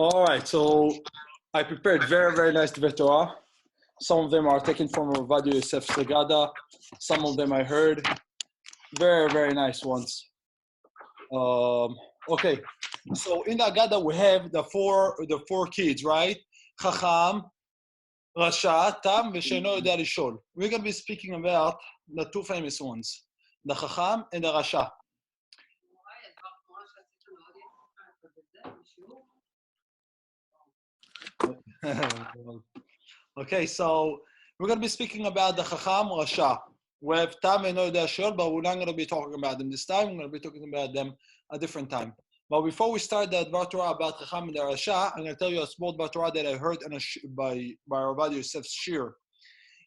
All right, so I prepared very, very nice Divrei Torah. Some of them are taken from Ravadia Yosef Segada. Some of them I heard. Very, very nice ones. Okay, so in the Agada we have the four kids, right? Chacham, Rasha, Tam, V'Sheno Yodea Lishol. We're going to be speaking about the two famous ones, the Chacham and the Rasha. Okay, so we're going to be speaking about the Chacham Rasha. We have Tam and Yodea Lishol, but we're not going to be talking about them this time. We're going to be talking about them a different time. But before we start the Dvar Torah about Chacham and the Rasha, I'm going to tell you a small Dvar Torah that I heard by Ravadia Yosef's shir.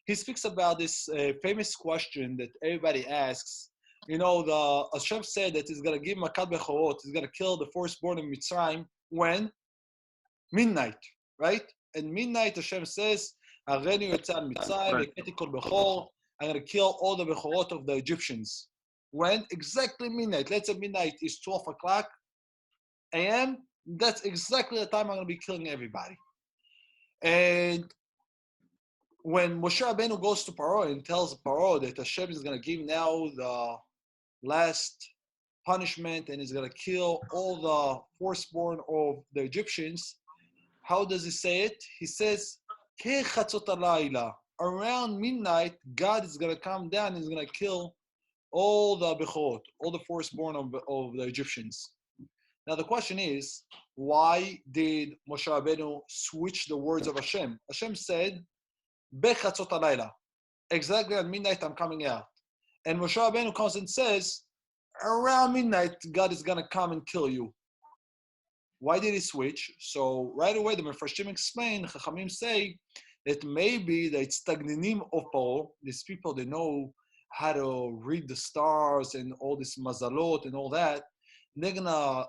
He speaks about this famous question that everybody asks. You know, the Hashem said that he's going to give Makat Bechorot, he's going to kill the firstborn in Mitzrayim when? Midnight, right? And midnight, Hashem says, Areni Yotzal Mitzrayim, Eketi Kol Bechor, I'm going to kill all the Bechorot of the Egyptians. When? Exactly midnight. Let's say midnight is 12 o'clock a.m. That's exactly the time I'm going to be killing everybody. And when Moshe Rabbeinu goes to Paro and tells Paro that Hashem is going to give now the last punishment and is going to kill all the firstborn of the Egyptians, how does he say it? He says, around midnight, God is going to come down and is going to kill all the Bechorot, all the firstborn of the Egyptians. Now the question is, why did Moshe Rabbeinu switch the words of Hashem? Hashem said, Bechatzot halayla. Exactly at midnight I'm coming out. And Moshe Rabbeinu comes and says, around midnight God is going to come and kill you. Why did he switch? So right away the Mefarshim explain, Chachamim say that maybe the Tztagninim of Paro, these people they know how to read the stars and all this mazalot and all that, they're gonna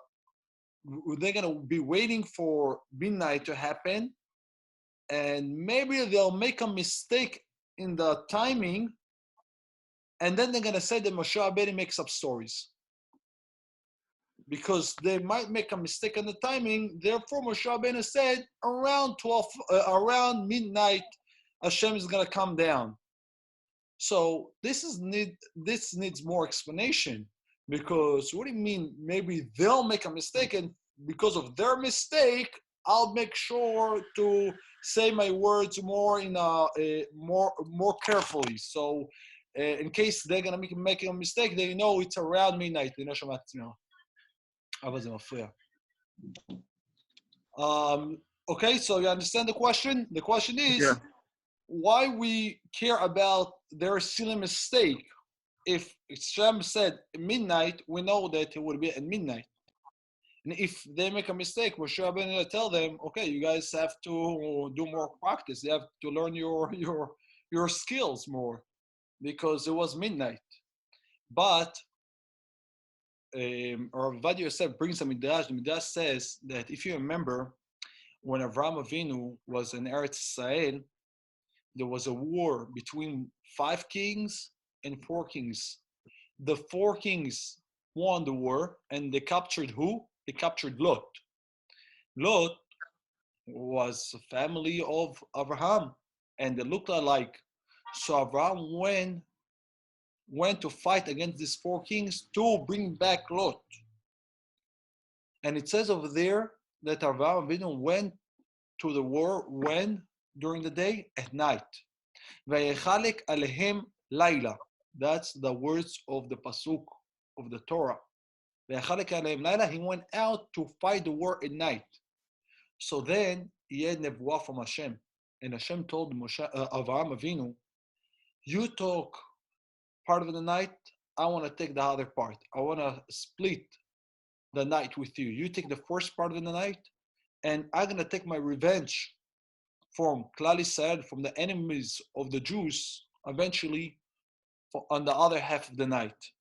be waiting for midnight to happen, and maybe they'll make a mistake in the timing, and then they're going to say that Moshe Rabbeinu makes up stories. Because they might make a mistake in the timing, therefore Moshe Rabbeinu said around midnight, Hashem is going to come down. So this needs more explanation. Because what do you mean? Maybe they'll make a mistake, and because of their mistake, I'll make sure to say my words more more carefully. So, in case they're gonna make a mistake, they know it's around midnight. Okay, so you understand the question? The question is, why we care about their silly mistake? If Hashem said midnight, we know that it would be at midnight. And if they make a mistake, Moshe Rabbeinu will tell them, okay, you guys have to do more practice. You have to learn your skills more, because it was midnight. But Ravadia Yosef brings a midrash. The midrash says that if you remember, when Avraham Avinu was in Eretz Israel, there was a war between 5 kings and 4 kings. The 4 kings won the war, and they captured who? They captured Lot. Lot was a family of Abraham, and they looked alike. So Abraham went to fight against these 4 kings to bring back Lot. And it says over there that Abraham Avinu went to the war when? During the day? At night. Vayechalek alehem laila. That's the words of the pasuk of the Torah. He went out to fight the war at night. So then he had nevuah from Hashem, and Hashem told Avraham Avinu, "You talk part of the night. I want to take the other part. I want to split the night with you. You take the first part of the night, and I'm gonna take my revenge from Klal Yisrael, from the enemies of the Jews, eventually." On the other half of the night.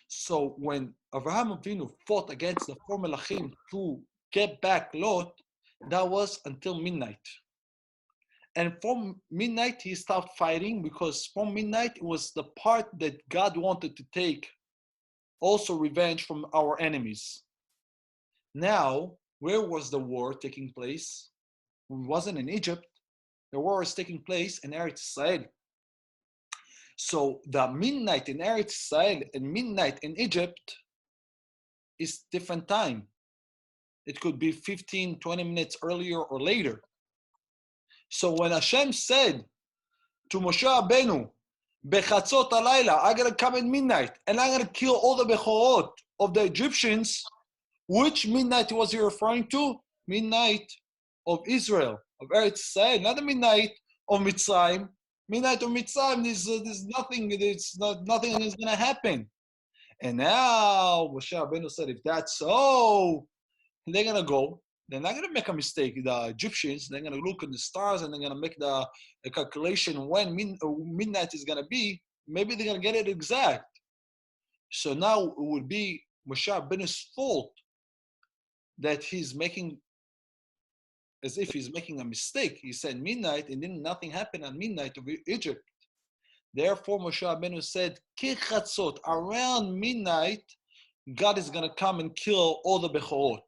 So when Avraham Avinu fought against the 4 Melachim to get back Lot, that was until midnight. And from midnight he stopped fighting, because from midnight it was the part that God wanted to take also revenge from our enemies. Now Where was the war taking place? It wasn't in Egypt. The war is taking place in Eretz Israel. So the midnight in Eretz Israel and midnight in Egypt is different time. It could be 15, 20 minutes earlier or later. So when Hashem said to Moshe Rabbeinu, Bechatzot alayla, I'm going to come at midnight and I'm going to kill all the Bechorot of the Egyptians, which midnight was he referring to? Midnight of Israel, of Eretz Israel, not the midnight of Mitzrayim. Midnight of Mitzrayim, there's nothing, nothing is going to happen. And now Moshe Rabbeinu said, if that's so, they're going to go. They're not going to make a mistake. The Egyptians, they're going to look at the stars and they're going to make the calculation when midnight is going to be. Maybe they're going to get it exact. So now it would be Moshe Rabbeinu's fault that he's making, as if he's making a mistake. He said midnight and then nothing happened on midnight of Egypt. Therefore, Moshe Rabbeinu said, Kechatzot, around midnight, God is going to come and kill all the Bechorot.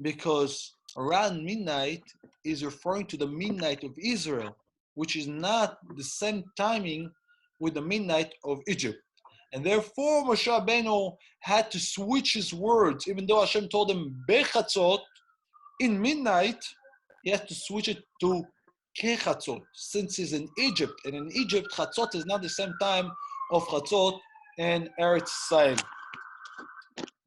Because around midnight is referring to the midnight of Israel, which is not the same timing with the midnight of Egypt. And therefore, Moshe Rabbeinu had to switch his words, even though Hashem told him, Bechatzot, in midnight, he has to switch it to Kechatzot, since he's in Egypt. And in Egypt, Chatzot is not the same time of Chatzot and Eretz Israel.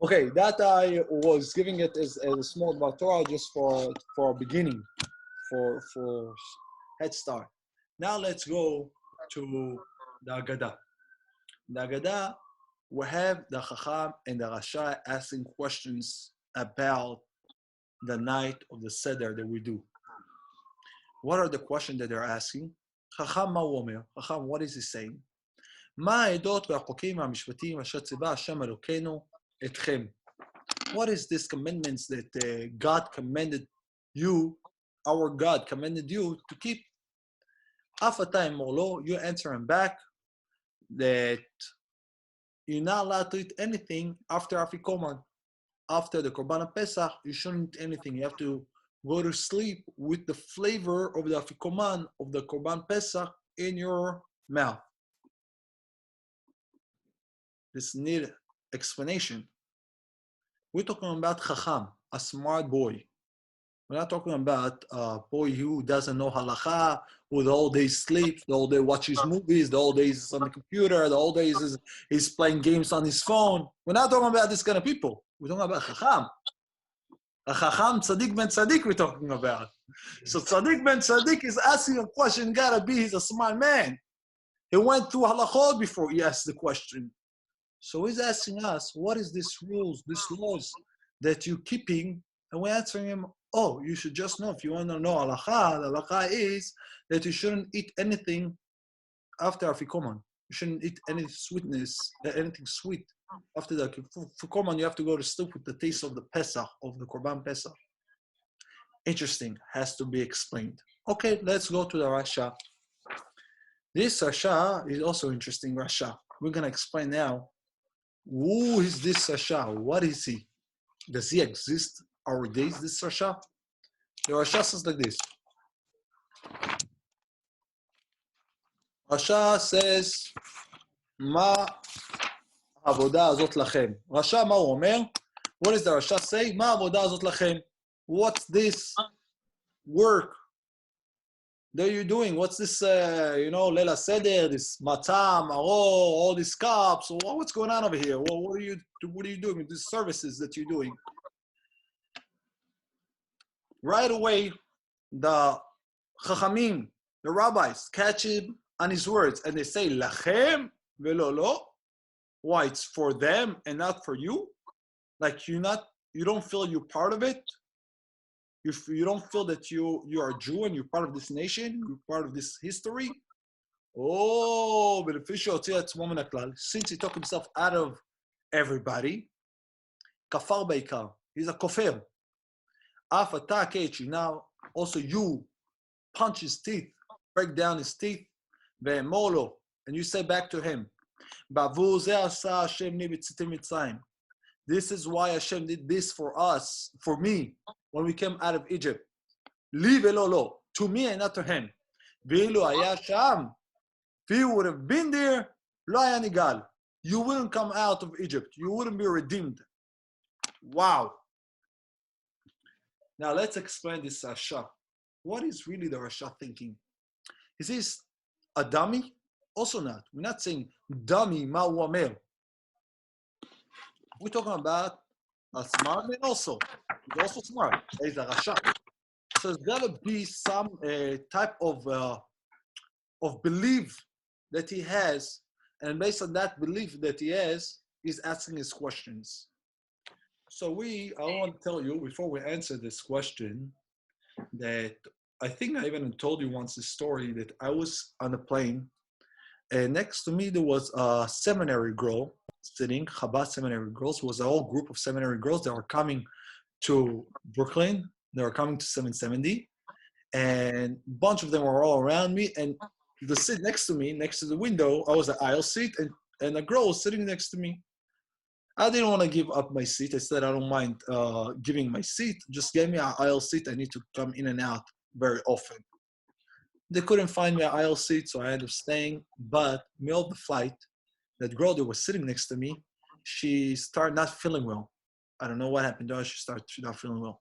Okay, that I was giving it as a small Torah just for a beginning, for head start. Now let's go to the Agadah. The Agadah, we have the Chacham and the Rasha asking questions about the night of the Seder that we do. What are the questions that they're asking? Chacham ma hu omer? Chacham, what is he saying? מה העדות והחוקים והמשפטים אשר ציווה השם אלוקינו אתכם? What is this commandments that God commanded you, our God commanded you to keep? אף אתה אמור לו, you answer him back that you're not allowed to eat anything after Afikoman. After the Korban of Pesach, you shouldn't eat anything. You have to go to sleep with the flavor of the Afikoman, of the Korban Pesach, in your mouth. This needs explanation. We're talking about Chacham, a smart boy. We're not talking about a boy who doesn't know halacha, who the whole day sleeps, the whole day watches movies, the whole day is on the computer, the whole day is playing games on his phone. We're not talking about this kind of people. We're talking about Chacham. A Chacham, Tzaddik ben Tzaddik we're talking about. So Tzaddik ben Tzaddik is asking a question, gotta be, he's a smart man. He went through halachot before he asked the question. So he's asking us, what is this rules, these laws that you're keeping? And we're answering him, oh, you should just know, if you want to know halacha, the halacha is that you shouldn't eat anything after Afikoman. You shouldn't eat any sweetness, anything sweet. After the Afikoman, you have to go to sleep with the taste of the Pesach, of the Korban Pesach. Interesting, has to be explained. Okay, let's go to the Rasha. This Rasha is also interesting Rasha. We're going to explain now, who is this Rasha? What is he? Does he exist our days, this Rasha? The Rasha says like this. Rasha says, Ma avodah azot lachem. Rasha, ma hu omer? What does the Rasha say? Ma avodah azot lachem. What's this work that you're doing? What's this, Leila Seder, this matam, maro, all these cups? What's going on over here? What are you doing with these services that you're doing? Right away, the Chachamim, the rabbis, catch him on his words, and they say, Lachem velo lo. Why? It's for them and not for you? Like you don't feel you're part of it? You don't feel that you are a Jew and you're part of this nation, you're part of this history? Oh, beneficial since he took himself out of everybody, kafar beikar, he's a kofir. Afata kechi, now also you punch his teeth, break down his teeth, ve'emolo, and you say back to him, Bavu ze asa Hashem li b'tzitim Mitzrayim. This is why Hashem did this for us, for me, when we came out of Egypt. Li velo lo, to me and not to him. Ve'ilu haya sham, if he would have been there, lo haya nigal. You wouldn't come out of Egypt. You wouldn't be redeemed. Wow. Now let's explain this Rasha. What is really the Rasha thinking? Is this a dummy? Also not. We're not saying dummy ma'u omer. We're talking about a smart man also. He's also smart. He's a Rasha. So there's got to be some type of belief that he has, and based on that belief that he has, he's asking his questions. So I want to tell you before we answer this question that I think I even told you once the story that I was on a plane, and next to me there was a seminary girl sitting, Chabad seminary girls. It was a whole group of seminary girls that were coming to Brooklyn. They were coming to 770, and a bunch of them were all around me. And the seat next to me, next to the window, I was an aisle seat, and a girl was sitting next to me. I didn't want to give up my seat. I said, I don't mind giving my seat. Just give me an aisle seat. I need to come in and out very often. They couldn't find me an aisle seat, so I ended up staying. But middle of the flight, that girl that was sitting next to me, she started not feeling well. I don't know what happened to her. She started not feeling well.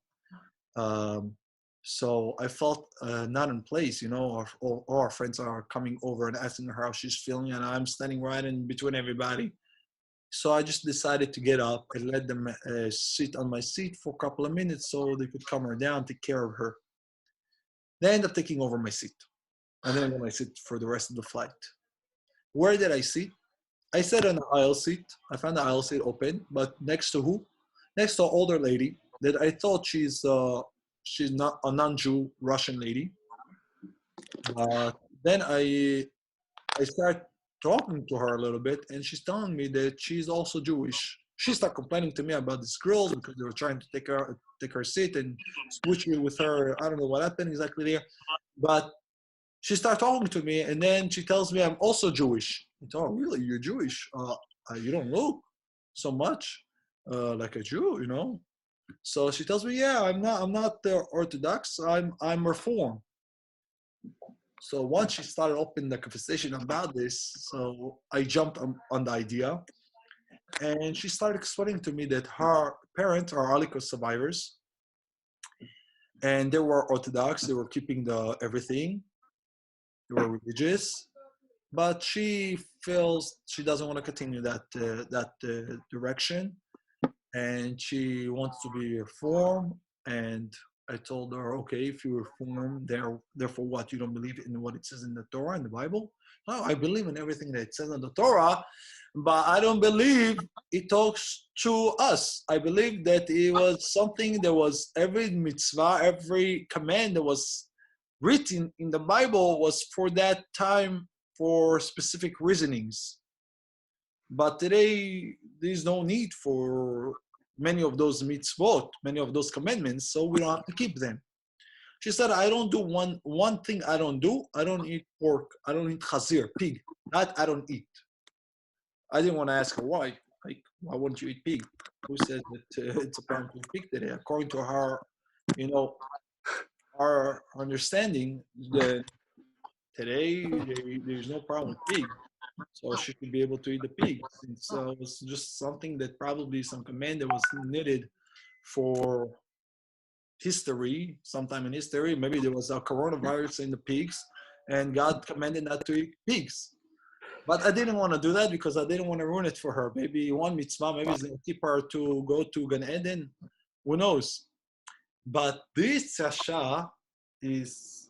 So I felt not in place, all our friends are coming over and asking her how she's feeling, and I'm standing right in between everybody. So I just decided to get up and let them sit on my seat for a couple of minutes so they could calm her down, take care of her. They ended up taking over my seat. And then I sit for the rest of the flight. Where did I sit? I sat on the aisle seat. I found the aisle seat open, but next to who? Next to an older lady that I thought she's not a non-Jew Russian lady. But then I started talking to her a little bit, and she's telling me that she's also Jewish. She started complaining to me about these girls because they were trying to take her seat and switch me with her. I don't know what happened exactly there, but she started talking to me, and then she tells me I'm also Jewish. I thought, oh, really? You're Jewish? You don't look so much like a Jew, So she tells me, yeah, I'm not Orthodox. I'm Reform. So once she started opening the conversation about this, so I jumped on the idea, and she started explaining to me that her parents are Holocaust survivors, and they were Orthodox. They were keeping everything. They were religious, but she feels she doesn't want to continue that direction, and she wants to be Reformed. And I told her, okay, if you reform, therefore what? You don't believe in what it says in the Torah, in the Bible? No, I believe in everything that it says in the Torah, but I don't believe it talks to us. I believe that it was something that was every mitzvah, every command that was written in the Bible was for that time, for specific reasonings. But today, there's no need for many of those mitzvot, many of those commandments, so we don't have to keep them. She said, I don't do one thing I don't do. I don't eat pork. I don't eat chazir, pig. That I don't eat. I didn't want to ask her why. Like, why wouldn't you eat pig? Who said that it's apparently pig today? According to her, our understanding that today there's no problem with pig. So she should be able to eat the pig. Since it was just something that probably some command that was knitted for history, sometime in history. Maybe there was a coronavirus in the pigs, and God commanded not to eat pigs. But I didn't want to do that because I didn't want to ruin it for her. Maybe one mitzvah, maybe it's going to keep her to go to Gan Eden. Who knows? But this Rasha is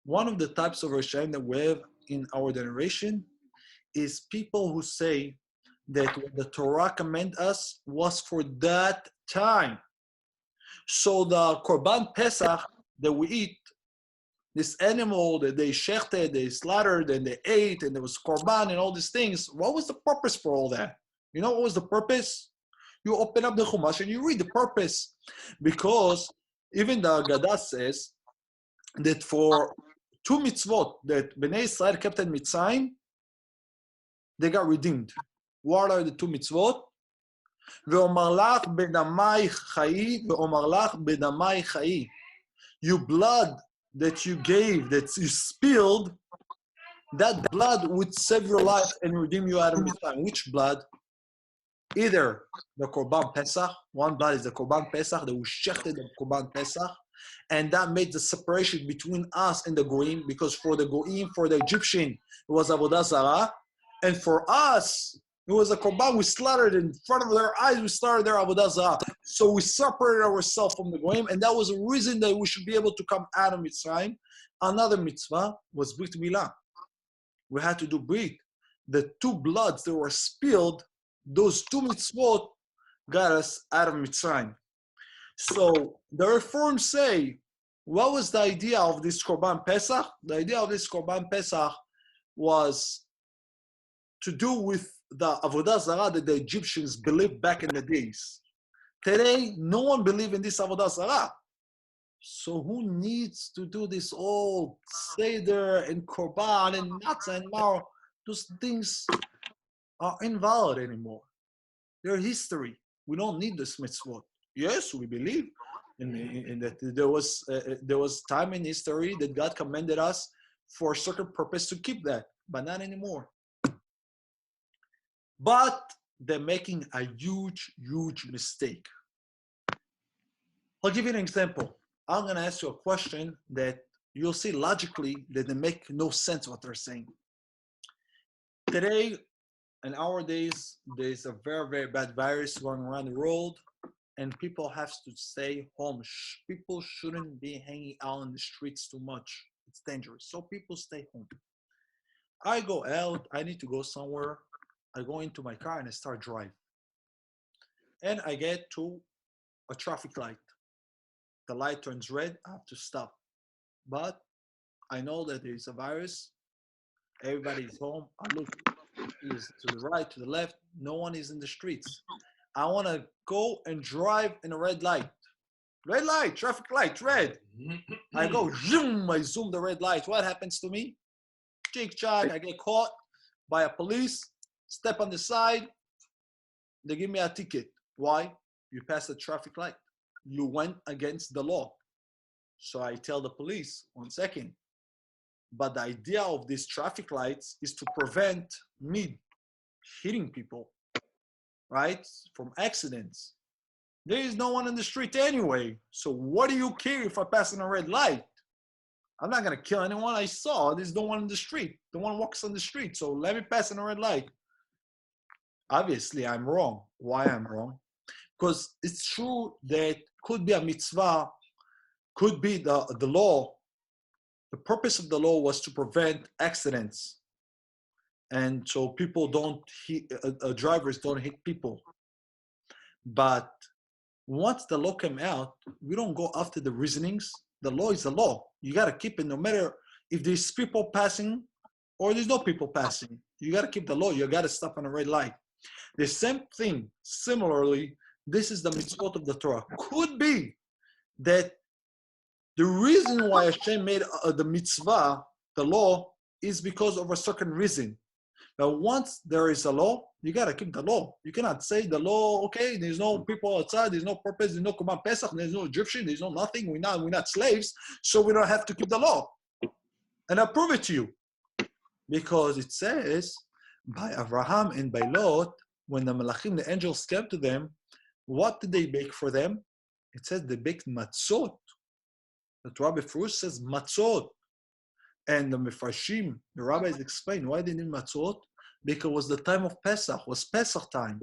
one of the types of Rashaim that we have in our generation, is people who say that what the Torah command us was for that time. So the Korban Pesach that we eat, this animal that they shechted, they slaughtered, and they ate, and there was Korban and all these things, what was the purpose for all that? You know what was the purpose? You open up the Chumash and you read the purpose. Because even the Agadah says that for two mitzvot that Bnei Israel kept in Mitzrayim, they got redeemed. What are the two mitzvot? ואומר לך בדמי חיי, ואומר לך בדמי חיי. Your blood that you gave, that you spilled, that blood would save your life and redeem you out of Mitzrayim. Which blood? Either the Korban Pesach, one blood is the Korban Pesach, that we shechted the Korban Pesach, and that made the separation between us and the Goyim, because for the Goyim, for the Egyptian, it was Avodah Zarah, and for us, it was a Korban we slaughtered in front of their eyes, we slaughtered their Avodah Zarah. So we separated ourselves from the Goyim, and that was a reason that we should be able to come out of Mitzrayim. Another mitzvah was Brit Milah. We had to do Brit. The two bloods that were spilled, those two mitzvot got us out of Mitzrayim. So the Reforms say, what was the idea of this Korban Pesach? The idea of this Korban Pesach was to do with the Avodah Zarah that the Egyptians believed back in the days. Today, no one believes in this Avodah Zarah. So who needs to do this old Seder and Korban and Matzah and Maror? Those things are invalid anymore. They're history. We don't need this mitzvot. Yes, we believe in that there was time in history that God commanded us for a certain purpose to keep that, but not anymore. But they're making a huge, huge mistake. I'll give you an example. I'm going to ask you a question that you'll see logically that they make no sense what they're saying. Today, in our days, there's a very, very bad virus going around the world, and people have to stay home. People shouldn't be hanging out in the streets too much. It's dangerous. So people stay home. I go out. I need to go somewhere. I go into my car and I start driving. And I get to a traffic light. The light turns red. I have to stop. But I know that there is a virus. Everybody is home. I look to the right, to the left. No one is in the streets. I want to go and drive in a red light. Red light, traffic light, red. I go, zoom, I zoom the red light. What happens to me? Chick-chack, I get caught by a police, step on the side. They give me a ticket. Why? You passed the traffic light. You went against the law. So I tell the police, 1 second. But the idea of these traffic lights is to prevent me hitting people, right? From accidents. There is no one in the street anyway. So what do you care if I pass on a red light? I'm not going to kill anyone. I saw there's no one in the street. No one walks on the street. So let me pass on a red light. Obviously, I'm wrong. Why I'm wrong? Because it's true that could be a mitzvah, could be the law. The purpose of the law was to prevent accidents. And so people don't hit, drivers don't hit people. But once the law came out, we don't go after the reasonings. The law is the law. You got to keep it no matter if there's people passing or there's no people passing. You got to keep the law. You got to stop on a red light. The same thing, similarly, this is the mitzvot of the Torah. Could be that the reason why Hashem made the mitzvah, the law, is because of a certain reason. Now, once there is a law, you got to keep the law. You cannot say the law, okay, there's no people outside, there's no purpose, there's no Korban Pesach, there's no Egyptian, there's no nothing, we're not slaves, so we don't have to keep the law. And I prove it to you. Because it says, by Abraham and by Lot, when the Malachim, the angels came to them, what did they bake for them? It says they baked matzot. The Torah Befrush says matzot. And the Mefarshim, the rabbis explain why they did matzot. Because it was the time of Pesach, it was Pesach time.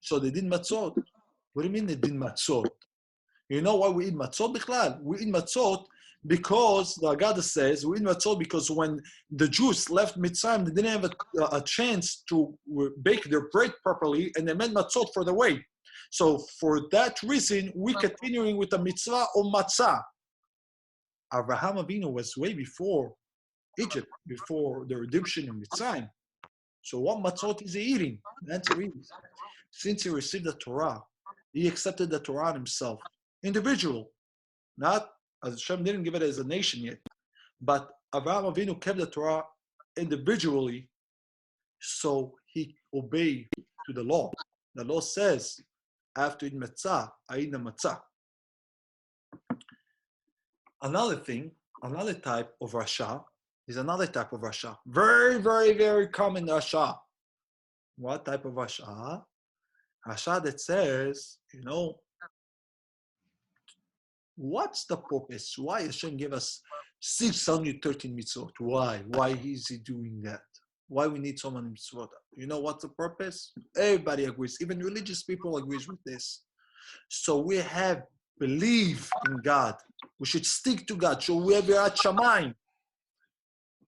So they did matzot. What do you mean they did matzot? You know why we eat matzot, Bichlal? We eat matzot because the Haggadah says we eat matzot because when the Jews left Mitzrayim, they didn't have a chance to bake their bread properly, and they made matzot for the way. So for that reason, we're continuing with the mitzvah of matzah. Abraham Avinu was way before Egypt, before the redemption in Mitzrayim. So what matzot is he eating? The answer is, since he received the Torah, he accepted the Torah himself, individual, not as Hashem didn't give it as a nation yet, but Abraham Avinu kept the Torah individually, so he obeyed to the law. The law says I have to eat matzah. I eat the matzah. Another thing, another type of Rasha is another type of Rasha. Very, very, very common Rasha. What type of Rasha? Rasha that says, what's the purpose? Why Hashem give us 613 mitzvot? Why? Why is he doing that? Why we need so many mitzvot? You know what's the purpose? Everybody agrees. Even religious people agrees with this. So we have believe in God. We should stick to God. So we have Yirat Shamayim.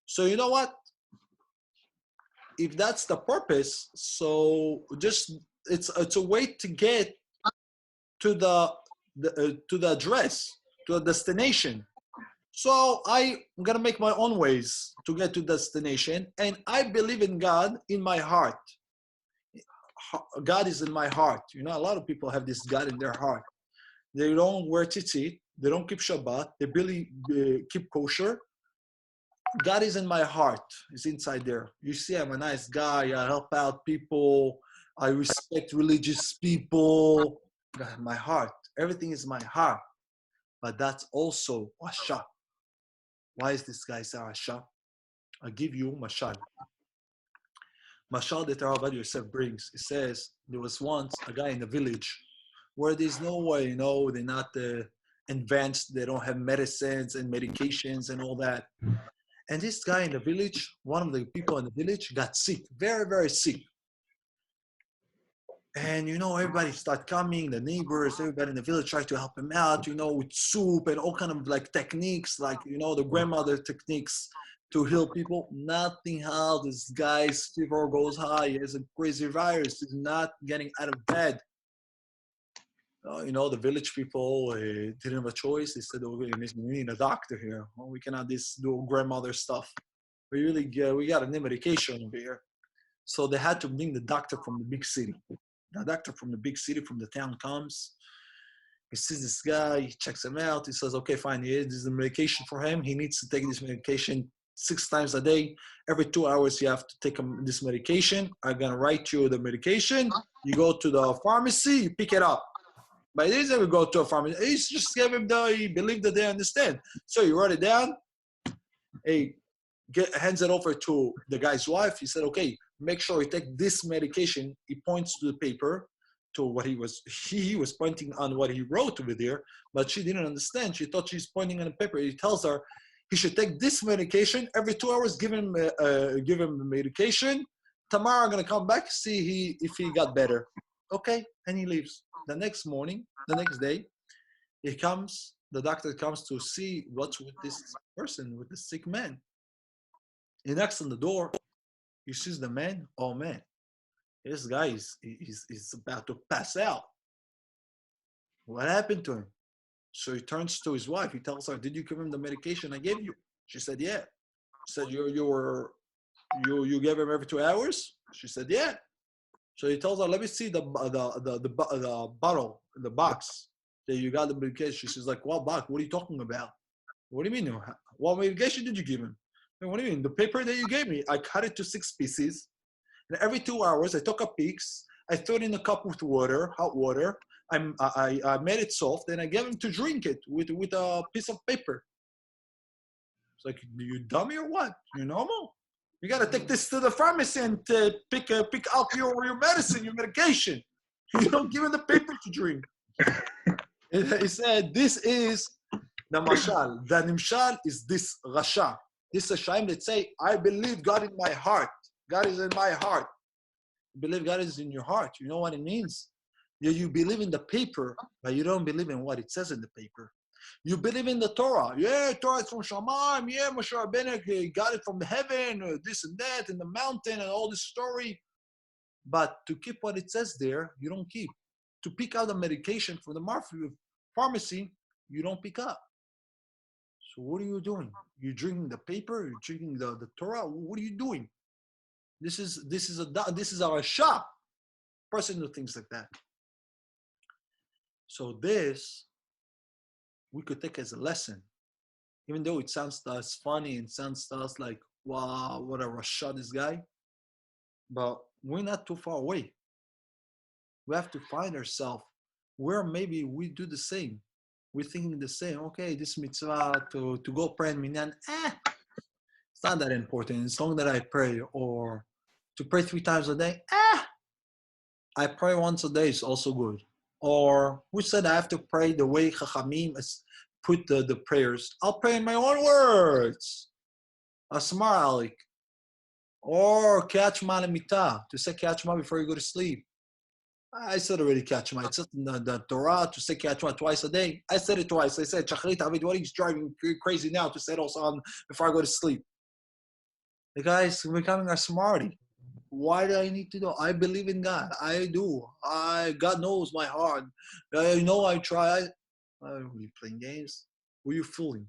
So you know what? If that's the purpose, so just it's a way to get to the address, to a destination. So I'm gonna make my own ways to get to destination, and I believe in God in my heart. God is in my heart. A lot of people have this God in their heart. They don't wear tzitzit. They don't keep Shabbat. They really keep kosher. God is in my heart. It's inside there. You see, I'm a nice guy. I help out people. I respect religious people. My heart. Everything is my heart. But that's also Rasha. Why is this guy say Rasha? I'll give you mashal. Mashal that Rav Yosef brings. It says there was once a guy in the village where there's no way, they're not advanced. They don't have medicines and medications and all that. And this guy in the village, one of the people in the village got sick, very, very sick. And, everybody start coming, the neighbors, everybody in the village try to help him out, with soup and all kind of like techniques, like, the grandmother techniques to heal people. Nothing helps. This guy's fever goes high. He has a crazy virus. He's not getting out of bed. The village people didn't have a choice. They said, we need a doctor here. Well, we cannot just do grandmother stuff. We got to need medication over here. So they had to bring the doctor from the big city. The doctor from the big city, from the town comes. He sees this guy. He checks him out. He says, okay, fine. This is the medication for him. He needs to take this medication 6 times a day. Every 2 hours, you have to take this medication. I'm going to write you the medication. You go to the pharmacy. You pick it up. By this, we go to a pharmacy. He just gave him he believed that they understand. So he wrote it down. He hands it over to the guy's wife. He said, okay, make sure you take this medication. He points to the paper, to what he was pointing on what he wrote over there, but she didn't understand. She thought she's pointing on the paper. He tells her he should take this medication every 2 hours. Give him the medication. Tomorrow I'm gonna come back, see if he got better. Okay, and he leaves. The next day, the doctor comes to see what's with this person, with the sick man. He knocks on the door. He sees the man. Oh man, this guy is about to pass out. What happened to him? So he turns to his wife. He tells her, did you give him the medication I gave you? She said, yeah. He said, you gave him every 2 hours? She said, yeah. So he tells her, let me see the bottle, the box that you got the medication. She's like, what box? What are you talking about? What do you mean? What medication did you give him? What do you mean? The paper that you gave me, I cut it to 6 pieces. And every 2 hours, I took a piece. I threw it in a cup with water, hot water. I made it soft, and I gave him to drink it with a piece of paper. It's like, you dummy or what? You normal? You got to take this to the pharmacy and pick out your medicine, your medication. You don't give him the paper to drink. He said, this is the mashal. The nimshal is this rasha. This Hashem that say, I believe God in my heart. God is in my heart. You believe God is in your heart. You know what it means? You believe in the paper, but you don't believe in what it says in the paper. You believe in the Torah. Yeah, Torah is from Shamayim. Yeah, Moshe Rabbeinu got it from heaven, this and that, in the mountain, and all this story. But to keep what it says there, you don't keep. To pick out the medication from the pharmacy, you don't pick up. So what are you doing? You're drinking the paper. You're drinking the Torah. What are you doing? This is our shop. Person who thinks like that. So this we could take as a lesson, even though it sounds to us funny and sounds to us like, wow, what a Rasha this guy. But we're not too far away. We have to find ourselves where maybe we do the same. We're thinking the same. Okay, this mitzvah to go pray in minyan, it's not that important. As long that I pray, or to pray 3 times a day, I pray once a day is also good. Or who said I have to pray the way Chachamim put the prayers? I'll pray in my own words. Asmar Alik. Or Kiachma Lemita, to say Kiachma before you go to sleep. I said already Kiachma. It's just in the Torah to say Kiachma twice a day. I said it twice. I said, Shachrit Avid, what are you driving crazy now to say it also on before I go to sleep? The guy's becoming a smarty. Why do I need to know? I believe in God. I do. God knows my heart. I know I try. Were you playing games? Were you fooling?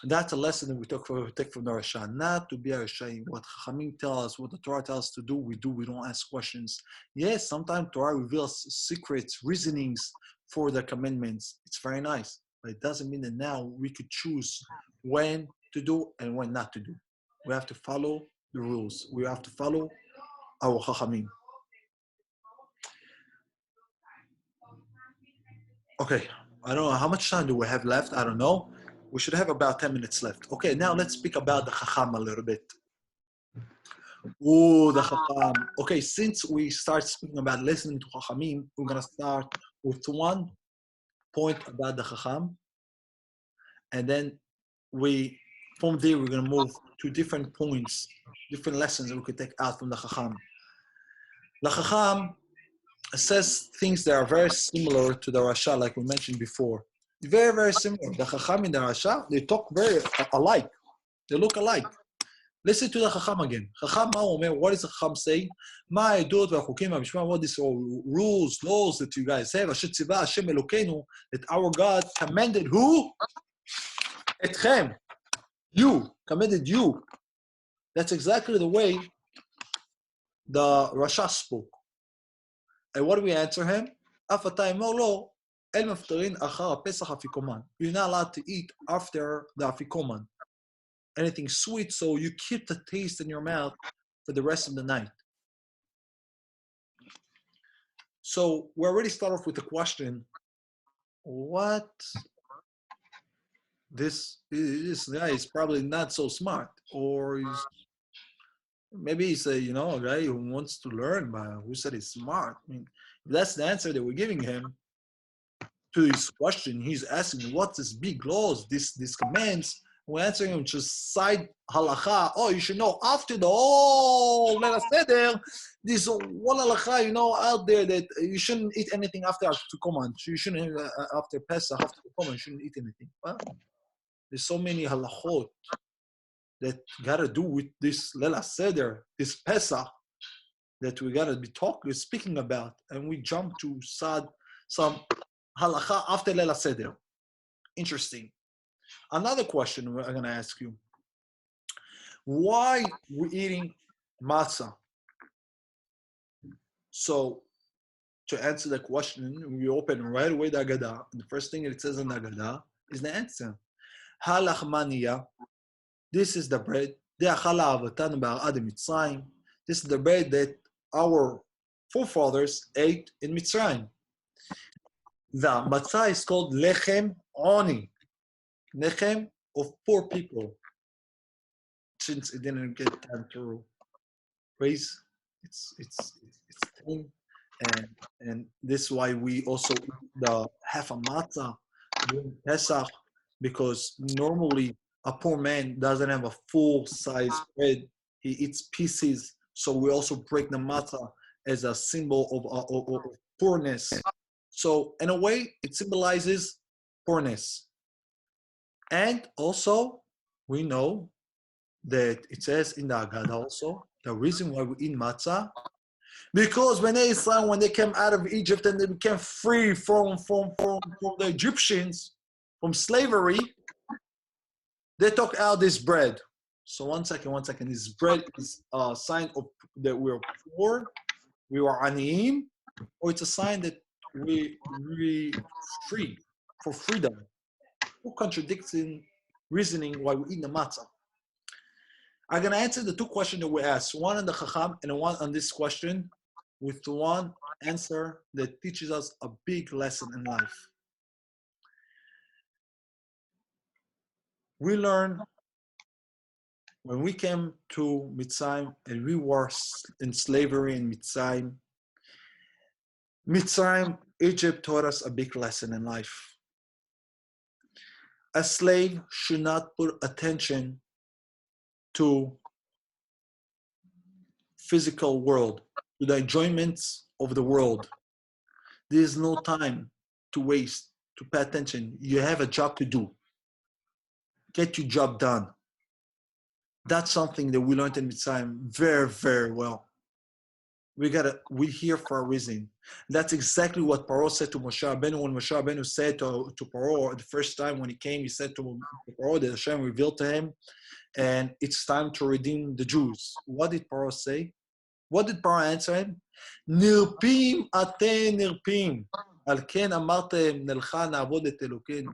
That's a lesson that we take from the Rasha. Not to be a Rasha. What Chachamim tell us, what the Torah tells us to do, we do. We don't ask questions. Yes, sometimes Torah reveals secrets, reasonings for the commandments. It's very nice. But it doesn't mean that now we could choose when to do and when not to do. We have to follow the rules. We have to follow our Chachamim. Okay, I don't know how much time do we have left. I don't know. We should have about 10 minutes left. Okay, now let's speak about the Chacham a little bit. Oh, the Chacham. Okay, since we start speaking about listening to Chachamim, we're going to start with one point about the Chacham. And then from there, we're going to move to different points, different lessons that we could take out from the Chacham. The Chacham says things that are very similar to the Rasha, like we mentioned before. Very, very similar. The Chacham and the Rasha, they talk very alike. They look alike. Listen to the Chacham again. Chacham, what does the Chacham say? What is rules, laws that you guys have? That our God commanded who? Etchem. You. Commanded you. That's exactly the way the Rasha spoke. And what do we answer him? You're not allowed to eat after the afikoman. Anything sweet, so you keep the taste in your mouth for the rest of the night. So we already start off with the question, what? This guy is probably not so smart, or maybe he's a guy who wants to learn, but who said he's smart? I mean, that's the answer that we're giving him to his question. He's asking, what's this big laws, these commands? We're answering him just side halacha. Oh, you should know after the whole Leila Seder, this one halacha, out there that you shouldn't eat anything after Afikoman. You shouldn't after Pesach, after Afikoman, you shouldn't eat anything. Well, there's so many halachot that gotta do with this Leila Seder, this Pesach, that we gotta be speaking about, and we jump to some halacha after Leila Seder. Interesting. Another question I'm going to ask you. Why we're eating matzah? So, to answer the question, we open right away the Agadah. The first thing it says in the Agadah is the answer. Halachmaniya. This is the bread. This is the bread that our forefathers ate in Mitzrayim. The matzah is called lechem oni. Nechem of poor people, since it didn't get time to raise its thing, and this is why we also eat the half a matzah during Pesach, because normally a poor man doesn't have a full size bread; he eats pieces. So we also break the matzah as a symbol of poorness. So in a way, it symbolizes poorness. And also, we know that it says in the Agadah also, the reason why we eat matzah, because when they came out of Egypt and they became free from the Egyptians, from slavery, they took out this bread. So one second. This bread is a sign of that we're poor, we were aniyim, or it's a sign that we free, for freedom. Who contradicting reasoning why we eat the matzah? I'm going to answer the two questions that we asked, one on the Chacham and one on this question. with one answer that teaches us a big lesson in life. We learn when we came to Mitzrayim and we were in slavery in Mitzrayim. Mitzrayim, Egypt taught us a big lesson in life. A slave should not put attention to physical world, to the enjoyments of the world. There is no time to waste, to pay attention. You have a job to do. Get your job done. That's something that we learned in Mitzrayim very, very well. We're here for a reason. That's exactly what Paro said to Moshe Rabbeinu. When Moshe Rabbeinu said to Paro the first time when he came, he said to Paro that Hashem revealed to him, and it's time to redeem the Jews. What did Paro say? What did Paro answer him? Nirpim aten nirpim. Al ken amartem nelcha na'avod et Elokeinu.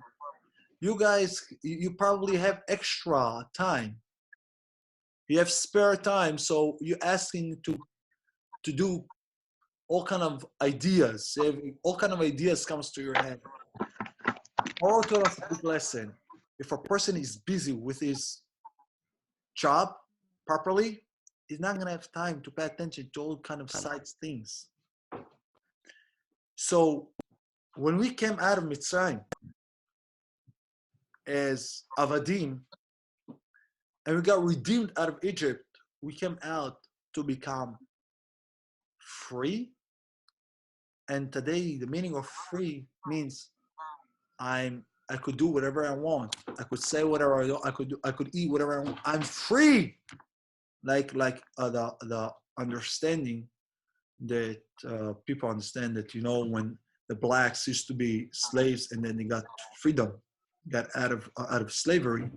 You guys, you probably have extra time. You have spare time, so you're asking to do all kind of ideas. All kind of ideas comes to your head. Paro taught us a big lesson. If a person is busy with his job properly, he's not going to have time to pay attention to all kind of side things. So when we came out of Mitzrayim as Avadim, and we got redeemed out of Egypt, we came out to become free. And today, the meaning of free means I could do whatever I want. I could say whatever I want. I could eat whatever I want. I'm free. Like the understanding that people understand that, when the blacks used to be slaves and then they got freedom, got out of slavery.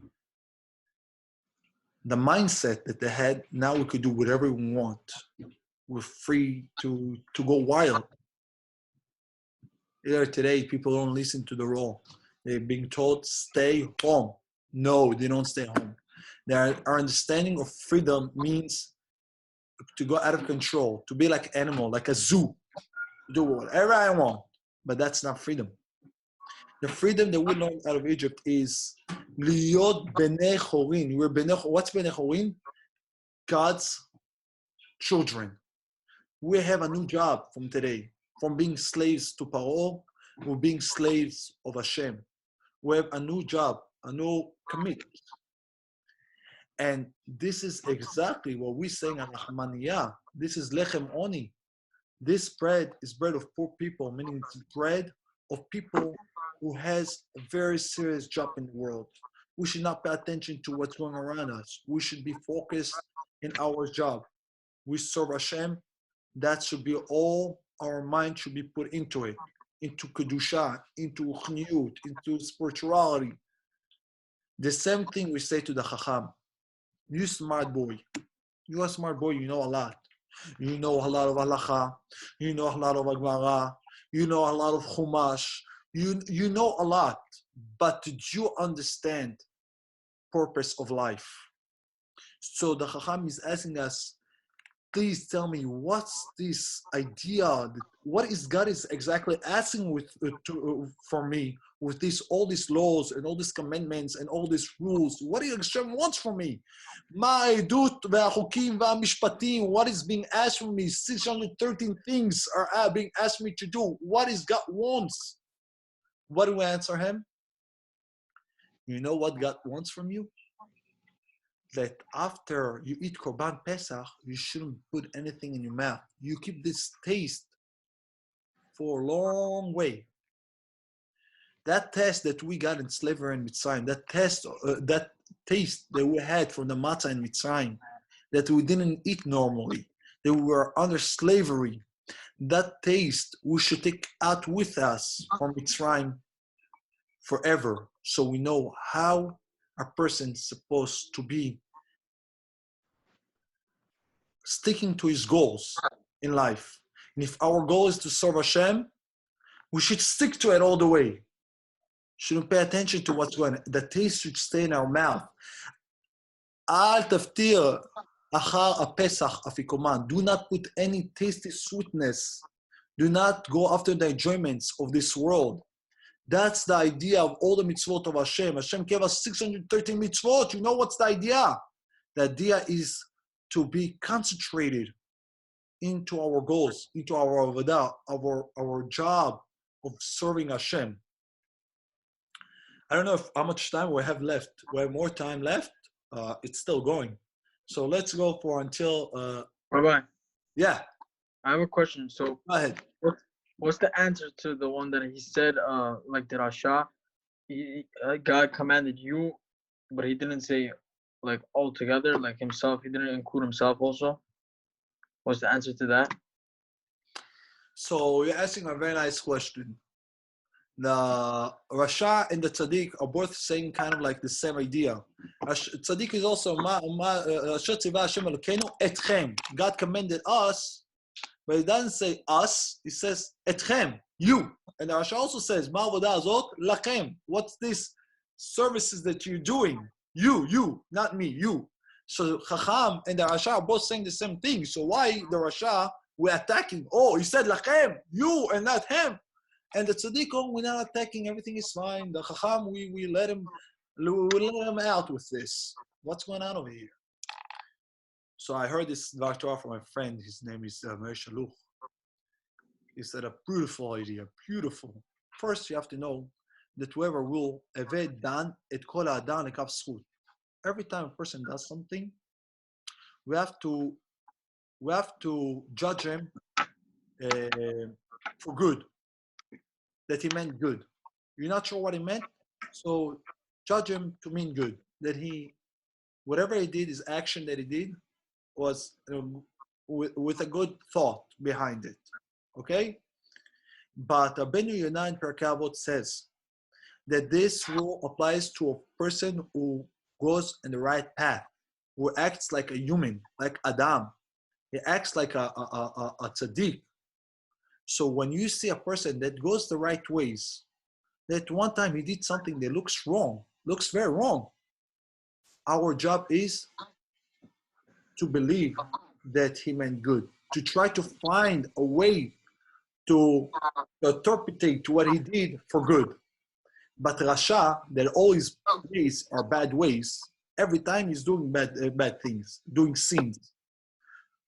The mindset that they had, now we could do whatever we want. We're free to go wild. Here today, people don't listen to the law. They're being told, stay home. No, they don't stay home. Our understanding of freedom means to go out of control, to be like an animal, like a zoo, do whatever I want. But that's not freedom. The freedom that we learned out of Egypt is liot bnei chorin. We're what's bnei chorin? God's children. We have a new job from today. From being slaves to Paro, we're being slaves of Hashem. We have a new job, a new commitment. And this is exactly what we're saying on Rahmaniyah. This is lechem oni. This bread is bread of poor people, meaning it's bread of people who has a very serious job in the world. We should not pay attention to what's going around us. We should be focused in our job. We serve Hashem. That should be all our mind should be put into it, into Kedusha, into Chniut, into spirituality. The same thing we say to the Chacham. You smart boy. You a smart boy, you know a lot. You know a lot of halacha. You know a lot of Gemara. You know a lot of Chumash. You know a lot. But did you understand purpose of life? So the Chacham is asking us, please tell me, what's this idea? What is God is exactly asking for me with all these laws and all these commandments and all these rules? What is Hashem wants from me? What is being asked from me? 613 things are being asked me to do. What is God wants? What do we answer him? You know what God wants from you? That after you eat Korban Pesach, you shouldn't put anything in your mouth. You keep this taste for a long way. That taste that we got in slavery in Mitzrayim, that taste that we had from the matzah in Mitzrayim, that we didn't eat normally, that we were under slavery, that taste we should take out with us from Mitzrayim forever, so we know how a person is supposed to be sticking to his goals in life. And if our goal is to serve Hashem, we should stick to it all the way. Shouldn't pay attention to what's going on. The taste should stay in our mouth. Al taftir Achar a Pesach afikoman. Do not put any tasty sweetness. Do not go after the enjoyments of this world. That's the idea of all the mitzvot of Hashem. Hashem gave us 613 mitzvot. You know what's the idea? The idea is to be concentrated into our goals, into our avodah, our job of serving Hashem. I don't know how much time we have left. We have more time left. It's still going. So let's go for until... Rabbi. Yeah. I have a question. So go ahead. What's the answer to the one that he said, like the Rasha, God commanded you, but he didn't say like altogether, like himself, he didn't include himself also? What's the answer to that? So you're asking a very nice question. The Rasha and the Tzaddik are both saying kind of like the same idea. Tzaddik is also etchem. God commanded us, but he doesn't say us. He says etchem, you. And the Rasha also says ma avodah azot lachem. What's this services that you're doing? You, not me, you. So Chacham and the Rasha are both saying the same thing. So why the Rasha we're attacking? Oh, he said lachem, you, and not him. And the Tzaddik, we're not attacking. Everything is fine. The Chacham, we let him out with this. What's going on over here? So I heard this Dvar Torah from my friend. His name is Meir Shaluch. He said a beautiful idea, beautiful. First, you have to know that whoever will eved dan et kol ha'adam lekav zchut. Every time a person does something, we have to judge him for good. That he meant good. You're not sure what he meant, so judge him to mean good. That whatever he did, his action that he did, was with a good thought behind it. Okay? But Rabbeinu Yonah in Pirkei Avot says that this rule applies to a person who goes in the right path, who acts like a human, like Adam. He acts like a tzaddik. So when you see a person that goes the right ways, that one time he did something that looks wrong, looks very wrong, our job is to believe that he meant good, to try to find a way to interpret what he did for good. But Rasha, that all his ways are bad ways, every time he's doing bad things, doing sins.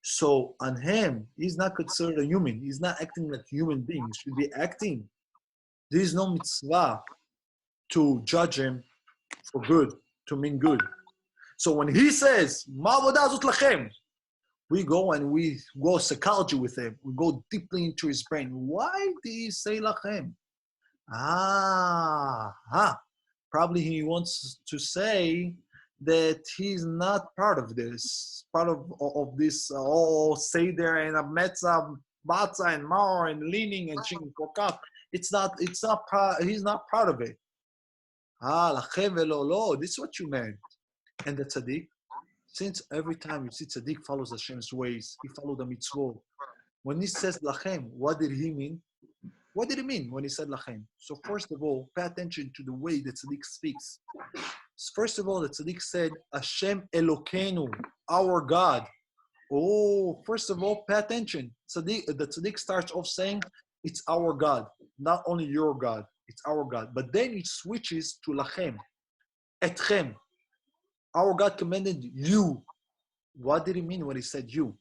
So on him, he's not considered a human. He's not acting like a human being. He should be acting. There is no mitzvah to judge him for good, to mean good. So when he says, Ma avodah zot lachem, we go and we go psychology with him. We go deeply into his brain. Why did he say lachem? Probably he wants to say that he's not part of this, part of this all Seder and a Metzah, Matzah and Mar and leaning and ching kokaf. He's not part of it. Lachem velo lo, this is what you meant. And the tzaddik, since every time you see tzaddik follows Hashem's ways, he followed the mitzvot. When he says lachem, what did he mean? What did he mean when he said lachem? So first of all, pay attention to the way the tzaddik speaks. First of all, the tzaddik said, Hashem Elokeinu, our God. Oh, first of all, pay attention. The tzaddik starts off saying, it's our God, not only your God, it's our God. But then it switches to lachem, etchem. Our God commanded you. What did he mean when he said you?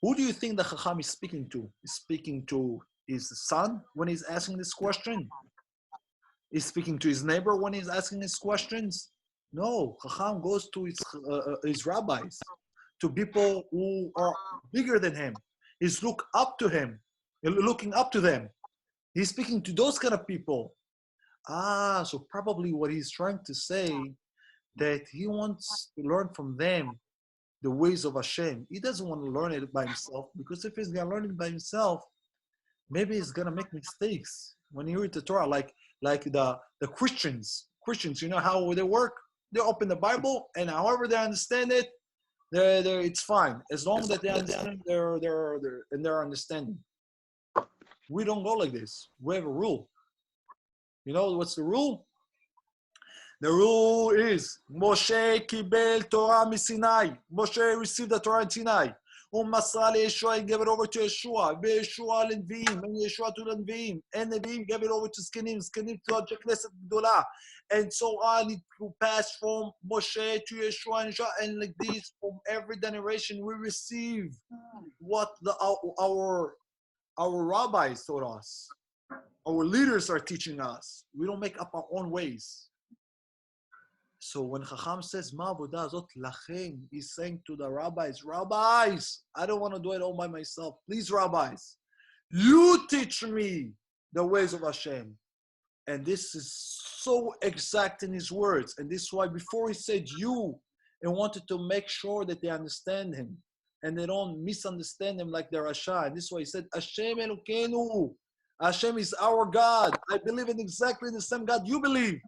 Who do you think the Chacham is speaking to? He's speaking to his son when he's asking this question? He's speaking to his neighbor when he's asking his questions? No, Chacham goes to his rabbis, to people who are bigger than him. He's looking up to them. He's speaking to those kind of people. So probably what he's trying to say, that he wants to learn from them the ways of Hashem. He doesn't want to learn it by himself, because if he's going to learn it by himself, maybe he's going to make mistakes. When you read the Torah, like the Christians, you know how they work? They open the Bible, and however they understand it, it's fine. As long as they understand their understanding. We don't go like this. We have a rule. You know what's the rule? The rule is Moshe kibel Torah misinai. Moshe received the Torah in Sinai. Umasra Yeshua, he gave it over to Yeshua. Yeshua l'Nviim, and Yeshua to l'Nviim. And Neviim gave it over to Skinim, Skinim to Knesset Gdolah. And so on, it will pass from Moshe to Yeshua and Yeshua. And like this, from every generation, we receive what our rabbis taught us. Our leaders are teaching us. We don't make up our own ways. So when Chacham says, Ma avodah zot lachem, he's saying to the rabbis, rabbis, I don't want to do it all by myself. Please, rabbis, you teach me the ways of Hashem. And this is so exact in his words. And this is why before he said you, and wanted to make sure that they understand him. And they don't misunderstand him like the Rasha. And this is why he said, Hashem Elokeinu. Hashem is our God. I believe in exactly the same God you believe.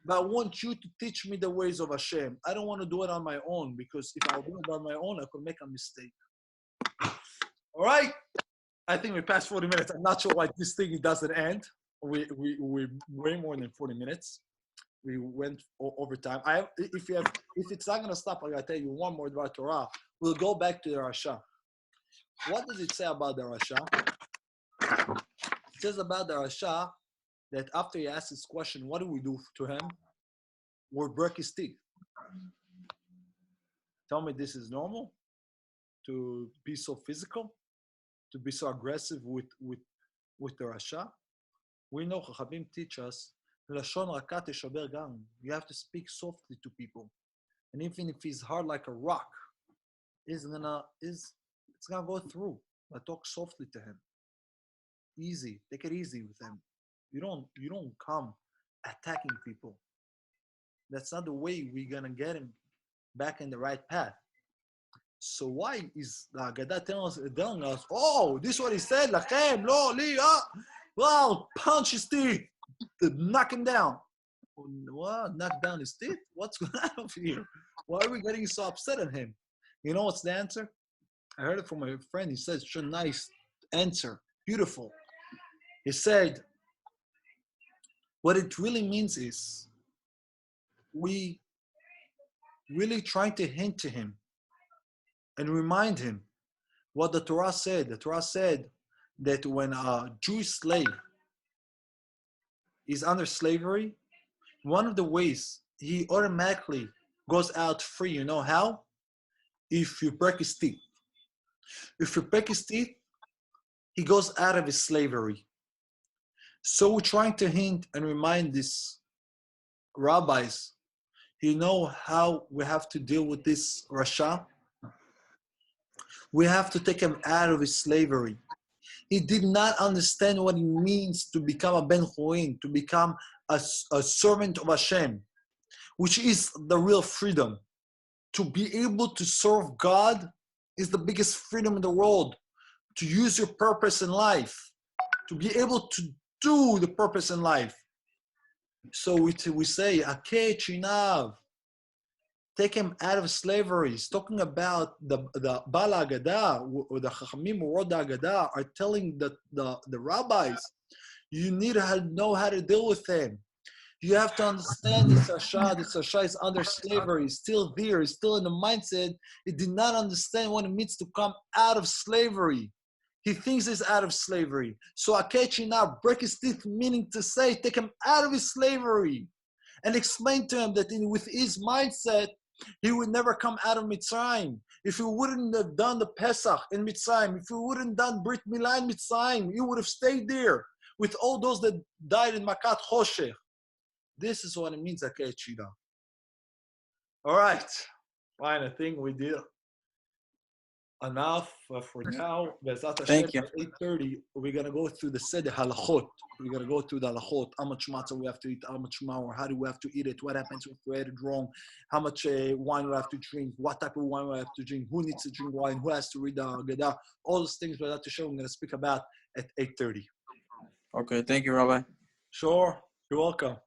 But I want you to teach me the ways of Hashem. I don't want to do it on my own, because if I do it on my own, I could make a mistake. All right? I think we passed 40 minutes. I'm not sure why this thing doesn't end. We way more than 40 minutes. We went over time. If it's not going to stop, I got to tell you one more about Torah. We'll go back to the Rasha. What does it say about the Rasha? It says about the Rasha that after he asks this question, what do we do to him? We break his teeth. Tell me this is normal? To be so physical? To be so aggressive with the Rasha? We know Chachamim teach us, Lashon raka teshaber gam. You have to speak softly to people. And even if he's hard like a rock, it's gonna go through. But talk softly to him. Easy. Take it easy with him. You don't come attacking people. That's not the way we're gonna get him back in the right path. So why is the Haggadah telling us, oh, this is what he said, lachem, lo, li, well, punch his teeth, knock him down. What? Knock down his teeth? What's going on over here? Why are we getting so upset at him? You know what's the answer? I heard it from my friend. He said, such a nice answer. Beautiful. He said, what it really means is we really trying to hint to him and remind him what the Torah said. The Torah said that when a Jewish slave is under slavery, one of the ways he automatically goes out free, you know how? If you break his teeth. If you break his teeth, he goes out of his slavery. So we're trying to hint and remind these rabbis, you know how we have to deal with this Rasha? We have to take him out of his slavery. He did not understand what it means to become a Ben Chorin, to become a servant of Hashem, which is the real freedom. To be able to serve God is the biggest freedom in the world. To use your purpose in life, to be able to do the purpose in life. So we say, Akeh Chinav, take him out of slavery. He's talking about the Bal Haggadah, or the Chachamim who wrote the Haggadah, are telling the rabbis, you need to know how to deal with him. You have to understand this Rasha is under slavery. He's still there. He's still in the mindset. He did not understand what it means to come out of slavery. He thinks he's out of slavery. So Akechi now break his teeth, meaning to say, take him out of his slavery. And explain to him that with his mindset, he would never come out of Mitzrayim. If he wouldn't have done the Pesach in Mitzrayim, if he wouldn't have done Brit Milah in Mitzrayim, he would have stayed there with all those that died in Makat Choshech. This is what it means, Akechi now. All right. Fine, I think we did enough for now. Thank you. At 8:30, we're going to go through the Seder Halachot. We're going to go through the Halachot. How much matzah we have to eat, how much maror, how do we have to eat it, what happens if we ate it wrong, how much wine we have to drink, what type of wine we have to drink, who needs to drink wine, who has to read the Haggadah. All those things we're going to show. I'm going to speak about at 8:30. Okay, thank you, Rabbi. Sure. You're welcome.